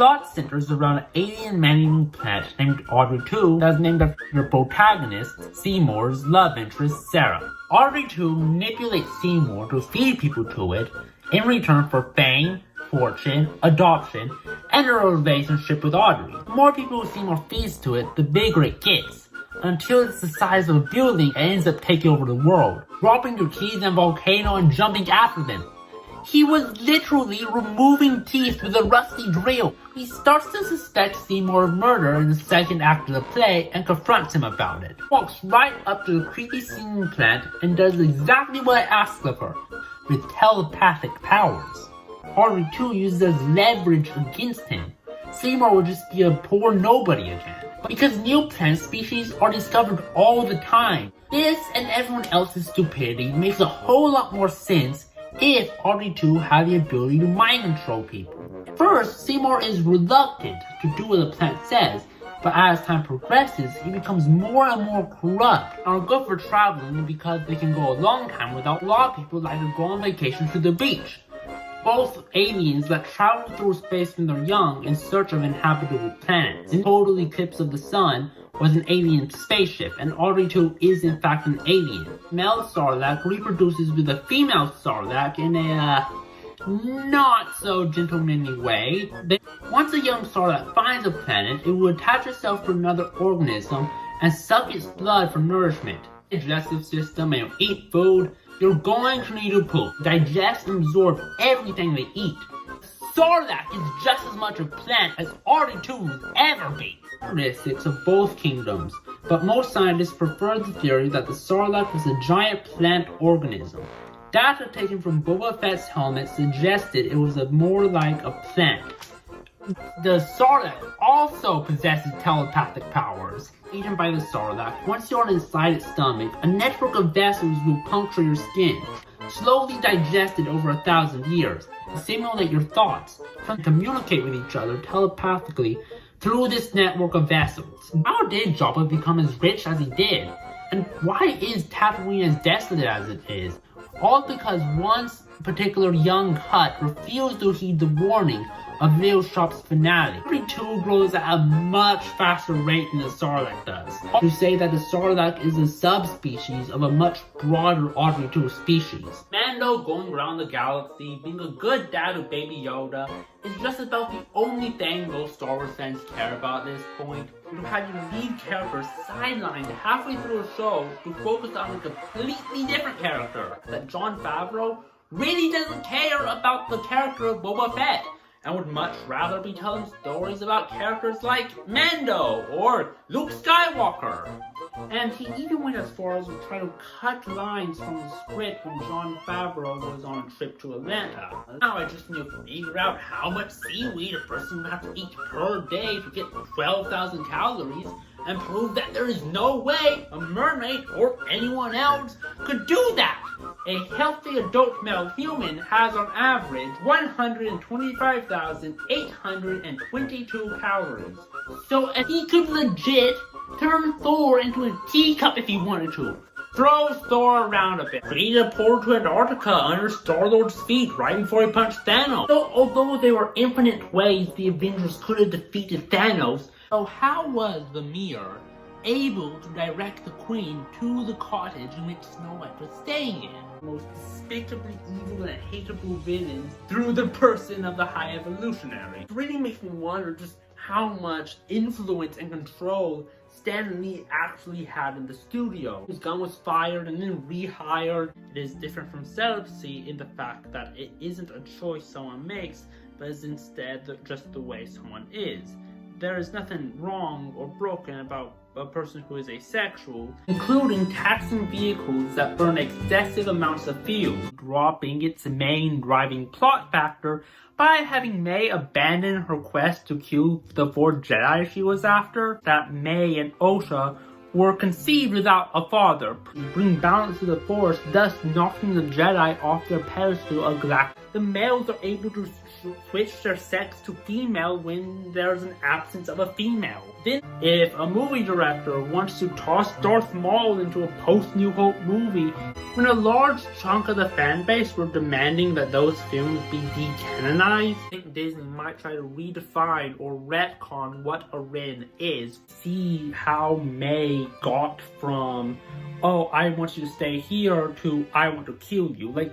plot centers around an alien man-eating plant named Audrey 2 that is named after the protagonist, Seymour's love interest, Sarah. Audrey 2 manipulates Seymour to feed people to it in return for fame, fortune, adoption, and a relationship with Audrey. The more people Seymour feeds to it, the bigger it gets, until it's the size of a building and ends up taking over the world, dropping their keys in a volcano and jumping after them. He was literally removing teeth with a rusty drill. He starts to suspect Seymour of murder in the second act of the play and confronts him about it. Walks right up to the creepy singing plant and does exactly what it asks of her, with telepathic powers. Audrey 2 uses as leverage against him. Seymour would just be a poor nobody again. Because new plant species are discovered all the time. This and everyone else's stupidity makes a whole lot more sense if Audrey 2 had the ability to mind control people. At first, Seymour is reluctant to do what the plant says, but as time progresses, he becomes more and more corrupt and are good for traveling because they can go a long time without a lot of people like to go on vacation to the beach. Both aliens that travel through space when they're young in search of inhabitable planets. In Total Eclipse of the Sun was an alien spaceship, and Audrey 2 is in fact an alien. Male Sarlacc reproduces with a female Sarlacc in a not so gentlemanly way. Once a young Sarlacc finds a planet, it will attach itself to another organism and suck its blood for nourishment. Digestive system and eat food. You're going to need to poop, digest and absorb everything they eat. Sarlacc is just as much a plant as Audrey 2 will ever be. Characteristics of both kingdoms, but most scientists prefer the theory that the Sarlacc was a giant plant organism. Data taken from Boba Fett's helmet suggested it was more like a plant. The Sarlacc also possesses telepathic powers. Eaten by the Sarlacc, once you're inside its stomach, a network of vessels will puncture your skin, slowly digested over 1,000 years, to simulate your thoughts, and communicate with each other telepathically through this network of vessels. How did Jabba become as rich as he did? And why is Tatooine as desolate as it is? All because one particular young Hutt refused to heed the warning of Lil Shop's finale. Audrey 2 grows at a much faster rate than the Sarlacc does. To say that the Sarlacc is a subspecies of a much broader Audrey 2 species. Mando going around the galaxy, being a good dad to Baby Yoda, is just about the only thing most Star Wars fans care about at this point. You have your lead character sidelined halfway through a show to focus on a completely different character. That Jon Favreau really doesn't care about the character of Boba Fett, and would much rather be telling stories about characters like Mando or Luke Skywalker. And he even went as far as to try to cut lines from the script when Jon Favreau was on a trip to Atlanta. Now I just need to figure out how much seaweed a person would have to eat per day to get 12,000 calories, and prove that there is no way a mermaid or anyone else could do that. A healthy adult male human has on average 125,822 calories. So he could legit turn Thor into a teacup if he wanted to. Throws Thor around a bit. He teleported to Antarctica under Star-Lord's feet right before he punched Thanos. So although there were infinite ways the Avengers could have defeated Thanos, so how was the Mirror able to direct the Queen to the cottage in which Snow White was staying in? The most despicably evil and hateable villains through the person of the High Evolutionary. It really makes me wonder just how much influence and control Stan Lee actually had in the studio. His gun was fired and then rehired. It is different from Celibacy in the fact that it isn't a choice someone makes, but is instead just the way someone is. There is nothing wrong or broken about a person who is asexual, including taxing vehicles that burn excessive amounts of fuel, dropping its main driving plot factor by having May abandon her quest to kill the 4 Jedi she was after, that May and Osha were conceived without a father, bring balance to the Force, thus knocking the Jedi off their pedestal of galactic. The males are able to switch their sex to female when there's an absence of a female. Then, if a movie director wants to toss Darth Maul into a post-New Hope movie, When a large chunk of the fan base were demanding that those films be decanonized, I think Disney might try to redefine or retcon what a Rin is. See how May got from, oh, I want you to stay here to I want to kill you. Like,